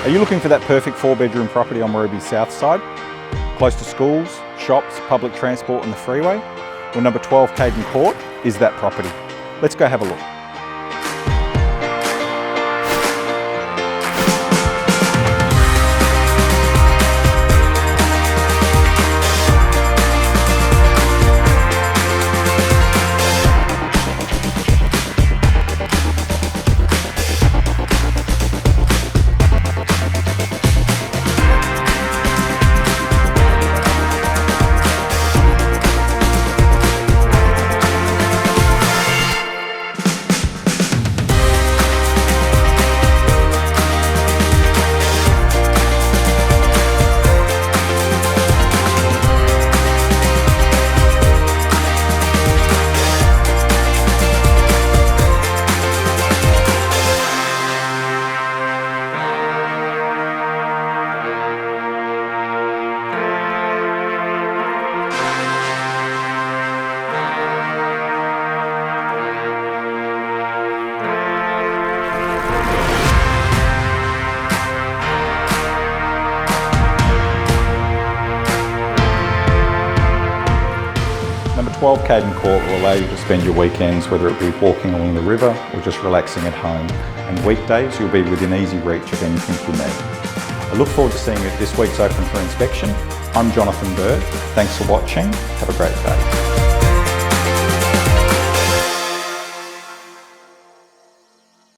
Are you looking for that perfect 4-bedroom property on Werribee's south side? Close to schools, shops, public transport and the freeway? Well, number 12 Kayden Crt is that property. Let's go have a look. Number 12 Kayden Crt will allow you to spend your weekends, whether it be walking along the river or just relaxing at home. And weekdays, you'll be within easy reach of anything you need. I look forward to seeing you at this week's open for inspection. I'm Jonathon. Thanks for watching. Have a great day.